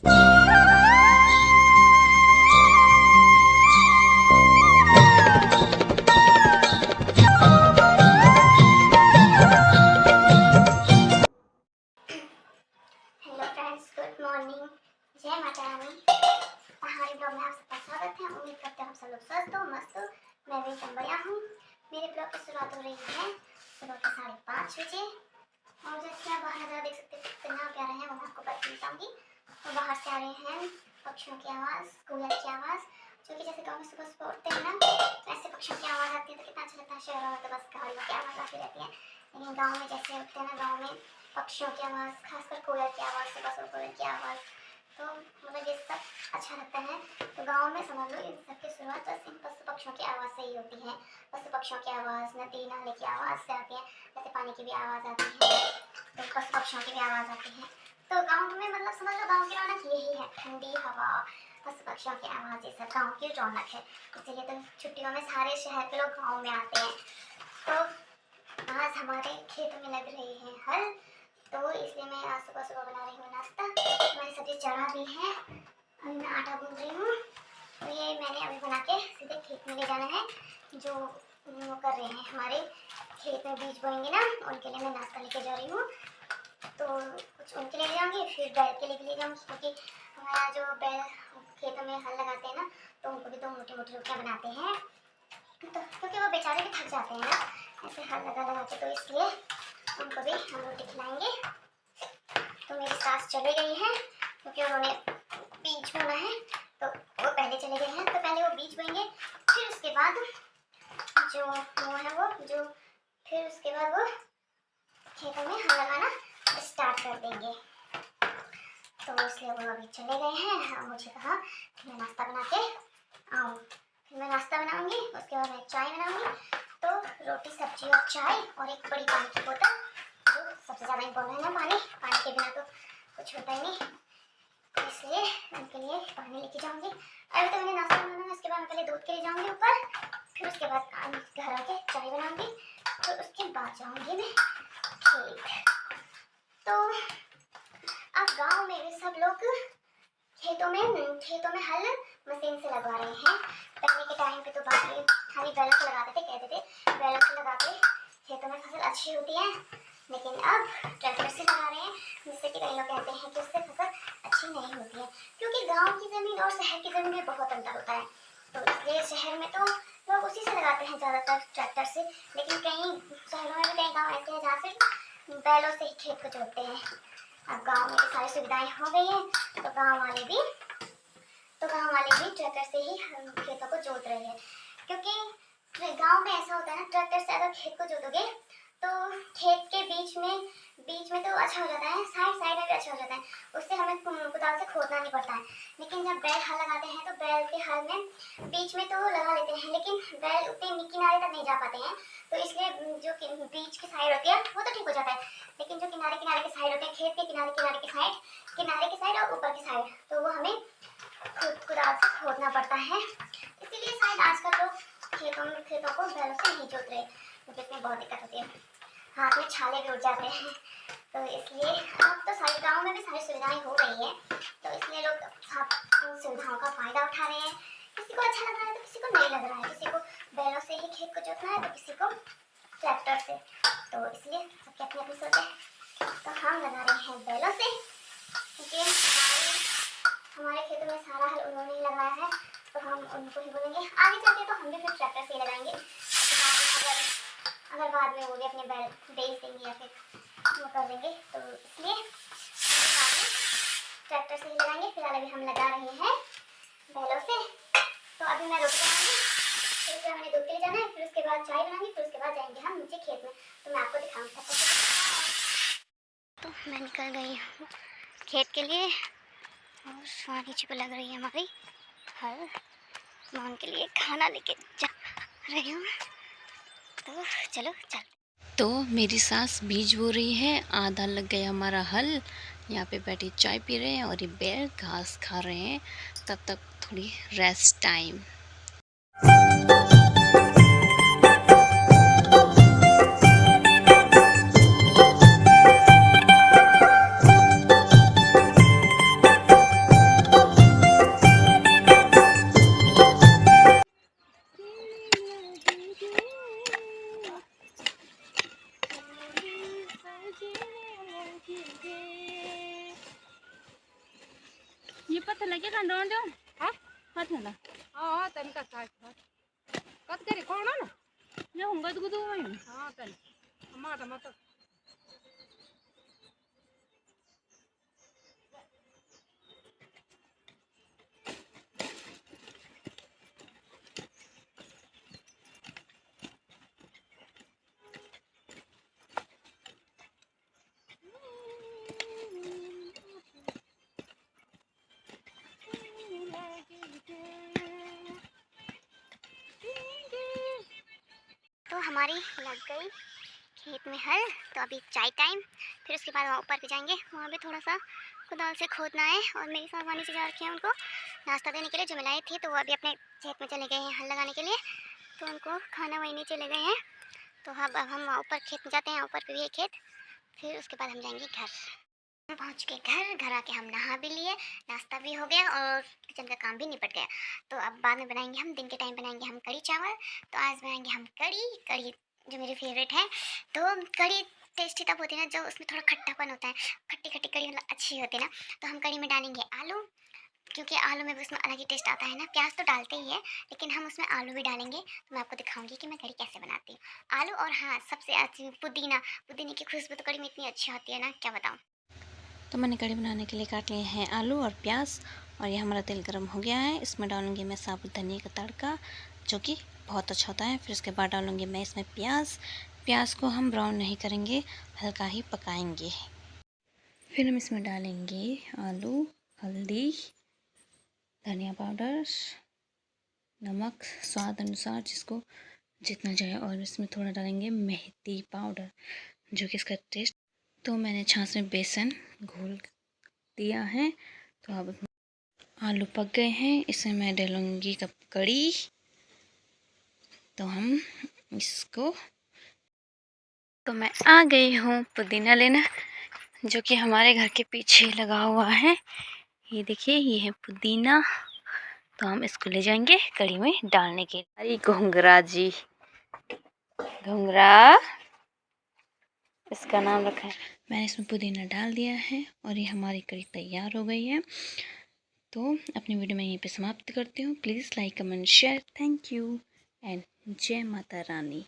Good morning, जय माता रानी। हमारे blog में आप सबका स्वागत है। उम्मीद करते हैं आप सब लोग स्वस्थ हो, मस्त हो। मैं भी एकदम बढ़िया हूँ। मेरे ब्लॉग की शुरुआत हो रही है सुबह के 5:30 बजे और जैसे आप बाहर नज़ारा देख सकते हैं कितना प्यारा है, वो मैं आपको बताऊँगी। तो बाहर से आ रहे हैं पक्षियों की आवाज़, कोयल की आवाज़, जो कि जैसे गाँव में सुबह सुबह उठते हैं ना, ऐसे पक्षियों की आवाज़ आती है तो कितना अच्छा लगता है। शहरों में तो बस गाड़ियों की आवाज़ आती रहती है, लेकिन गाँव में जैसे उठते हैं ना, गाँव में पक्षियों की आवाज़, खासकर कोयल की आवाज़, सुबह सुबह कोयल की आवाज़, तो मतलब ये सब अच्छा लगता है। तो गांव में समझ लो इन सब की शुरुआत बस इन पशु पक्षियों की आवाज़ से ही होती है। पशु पक्षियों की आवाज़ नदी नाले की आवाज़ से आती है, जैसे पानी की भी आवाज़ आती है, तो पशु पक्षियों की भी आवाज़ आती है। तो गाँव में मतलब समझ लो गाँव की रौनक यही है, ठंडी हवा, पशु पक्षियों की आवाज़, ये सब गाँव की रौनक है। इसीलिए तो छुट्टियों में सारे शहर के लोग गाँव में आते हैं। तो आज हमारे खेत में लग रहे हैं हल, तो इसलिए मैं आज सुबह सुबह बना रही हूँ नाश्ता। मैंने सब्जी चढ़ा दी है, अभी मैं आटा गूंद रही हूँ। तो ये मैंने अभी बना के सीधे खेत में ले जाना है। जो वो कर रहे हैं हमारे खेत में बीज बोएंगे ना, उनके लिए मैं नाश्ता लेके जा रही हूँ। तो कुछ उनके लिए ले जाऊँगी, फिर बैल के लिए भी ले जाऊँगी, क्योंकि हमारा जो बैल खेतों में हल लगाते हैं ना, तो उनको भी तो मोटी मोटी रोटियाँ बनाते हैं, तो क्योंकि वो बेचारे भी थक जाते हैं ना ऐसे हल लगा के, तो इसलिए उनको भी हम रोटी खिलाएंगे। तो मेरी सास चले गई है क्योंकि उन्होंने बीज बोना है, तो वो पहले चले गए हैं। तो पहले वो बीज बोएंगे, फिर उसके बाद जो वो है वो जो फिर उसके बाद वो खेतों में हल लगाना स्टार्ट कर देंगे। तो इसलिए वो अभी चले गए हैं। मुझे कहा कि मैं नाश्ता बना के आऊँ, फिर मैं नाश्ता बनाऊँगी, उसके बाद मैं चाय बनाऊँगी। तो रोटी सब्जी और चाय और एक बड़ी पानी की बोतल, जो सबसे ज़्यादा इम्पोर्टेंट है। पानी के बिना तो कुछ होता ही नहीं, इसलिए उनके लिए पानी लेके जाऊँगी। अभी तो मैंने नाश्ता बनाना है, उसके बाद मैं पहले दूध के लिए जाऊँगी ऊपर, फिर उसके बाद घर आके चाय बनाऊँगी, तो उसके बाद जाऊँगी मैं खेत। तो अब गाँव में भी सब लोग खेतों में हल मशीन से लगवा रहे हैं। पहले के टाइम पे तो बाकी खाली बैलों से लगाते थे, कहते थे बैलों से लगा के खेतों में फसल अच्छी होती है, लेकिन अब ट्रैक्टर से लगा रहे हैं, जिससे कि कई लोग कहते हैं कि उससे फसल अच्छी नहीं होती है, क्योंकि गांव की ज़मीन और शहर की ज़मीन में बहुत अंतर होता है। तो इसलिए शहर में तो लोग उसी से लगाते हैं ज़्यादातर, ट्रैक्टर से, लेकिन कई शहरों में भी कई गाँव ऐसे हैं जहाँ से बैलों से ही खेत को जोतते हैं। अब गाँव में सारी सुविधाएँ हो गई हैं, तो गाँव वाले भी ट्रैक्टर से ही खेतों को जोत रहे हैं। क्योंकि गांव में ऐसा होता है ना, ट्रैक्टर से अगर खेत को जोतोगे तो खेत के बीच में तो अच्छा हो जाता है, साइड में भी अच्छा हो जाता है, उससे हमें कुदाल से खोदना नहीं पड़ता है। लेकिन जब बैल हल लगाते हैं तो बैल के हल में बीच में तो लगा लेते हैं, लेकिन बैल उतने किनारे तक नहीं जा पाते हैं। तो इसलिए जो बीच की साइड होती है वो तो ठीक हो जाता है, लेकिन जो किनारे के साइड होते हैं, खेत के किनारे की साइड और ऊपर की साइड, तो वो हमें कुदाल से खोदना पड़ता है। इसीलिए शायद आजकल लोग खेतों को बैलों से नहीं जोत रहे, क्योंकि इसमें बहुत दिक्कत होती है, हाथ में छाले भी उठ जाते हैं। तो इसलिए अब तो सारे गाँव में भी सारी सुविधाएं हो गई हैं, तो इसलिए लोग सब उन सुविधाओं का फ़ायदा उठा रहे हैं। किसी को अच्छा लग रहा है तो किसी को नहीं लग रहा है, किसी को बैलों से ही खेत को जोतना है तो किसी को ट्रैक्टर से, तो इसलिए सबकी अपनी अपनी सोच है। तो हम लगा रहे हैं बैलों से, क्योंकि हमारे खेतों में सारा हल उन्होंने ही लगाया है, तो हम उनको ही बोलेंगे। आगे चलते तो हम भी फिर ट्रैक्टर से ही लगाएंगे, अगर बाद में वो भी अपने बैल बेच देंगे या फिर वो कर देंगे, तो इसलिए बाद में ट्रैक्टर से ही लगाएंगे। फिलहाल अभी हम लगा रहे हैं बैलों से। तो अभी मैं रोटी बनाऊँगी, फिर उसके बाद मैंने दूध के लिए जाना है, फिर उसके बाद चाय बनाएंगे, फिर उसके बाद जाएंगे हम नीचे खेत में, तो मैं आपको दिखाऊँगी। तो मैं निकल गई हूँ खेत के लिए, और वहाँ नीचे पर लग रही है हमारी हल। मैं उनके लिए खाना लेके जा रही हूँ, तो चलो चल। तो मेरी सास बीज बो रही है, आधा लग गया हमारा हल, यहाँ पे बैठे चाय पी रहे हैं और ये बैल घास खा रहे हैं, तब तक थोड़ी रेस्ट टाइम। ये पत्थर लगे का डोन दो हाँ पत्थर ला हाँ तन का साथ कत करे कौन ना ये होंगे तो गुदू में हाँ तन हमारा मत तो हमारी लग गई खेत में हल। तो अभी चाय टाइम, फिर उसके बाद वहाँ ऊपर भी जाएंगे, वहाँ भी थोड़ा सा कुदाल से खोदना है। और मेरी साथ वानी से जा रखी है उनको नाश्ता देने के लिए, जो मिलाई थी, तो वो अभी अपने खेत में चले गए हैं हल लगाने के लिए। तो उनको खाना वहीं चले गए हैं। तो अब हम वहाँ ऊपर खेत में जाते हैं, ऊपर पे भी है खेत। फिर उसके बाद हम जाएंगे घर। हम पहुँच के घर आके हम नहा भी लिए, नाश्ता भी हो गया और किचन का काम भी निपट गया। तो अब बाद में बनाएंगे हम, दिन के टाइम बनाएंगे हम कढ़ी चावल। तो आज बनाएंगे हम कढ़ी जो मेरी फेवरेट है। तो कढ़ी टेस्टी तब होती है ना जब उसमें थोड़ा खट्टापन होता है, खट्टी खट्टी कढ़ी मतलब अच्छी होती है ना। तो हम कढ़ी में डालेंगे आलू, क्योंकि आलू में भी उसमें अलग ही टेस्ट आता है ना। प्याज तो डालते ही है, लेकिन हम उसमें आलू भी डालेंगे। तो मैं आपको दिखाऊंगी कि मैं कढ़ी कैसे बनाती हूँ। आलू और हाँ, सबसे अच्छी पुदीने की खुशबू तो कढ़ी में इतनी अच्छी होती है ना, क्या बताऊँ। तो मैंने कढ़ी बनाने के लिए काट लिए हैं आलू और प्याज। और ये हमारा तेल गर्म हो गया है, इसमें डालूंगी मैं साबुत धनिया का तड़का, जो कि बहुत अच्छा होता है। फिर उसके बाद डालूंगी मैं इसमें प्याज को हम ब्राउन नहीं करेंगे, हल्का ही पकाएंगे। फिर हम इसमें डालेंगे आलू, हल्दी, धनिया पाउडर, नमक स्वाद अनुसार जिसको जितना चाहे, और इसमें थोड़ा डालेंगे मेहंदी पाउडर, जो कि इसका टेस्ट। तो मैंने छाछ में बेसन घोल दिया है। तो अब आलू पक गए हैं, इसमें मैं डालूंगी कप कढ़ी। तो हम इसको, तो मैं आ गई हूँ पुदीना लेना, जो कि हमारे घर के पीछे लगा हुआ है। ये देखिए, ये है पुदीना। तो हम इसको ले जाएंगे कढ़ी में डालने के लिए। अरे घुंघरा जी, घुंघरा इसका नाम रखा है। मैंने इसमें पुदीना डाल दिया है और ये हमारी कढ़ी तैयार हो गई है। तो अपनी वीडियो में यहीं पे समाप्त करती हूँ। Please like, comment, share. Thank you and जय माता रानी।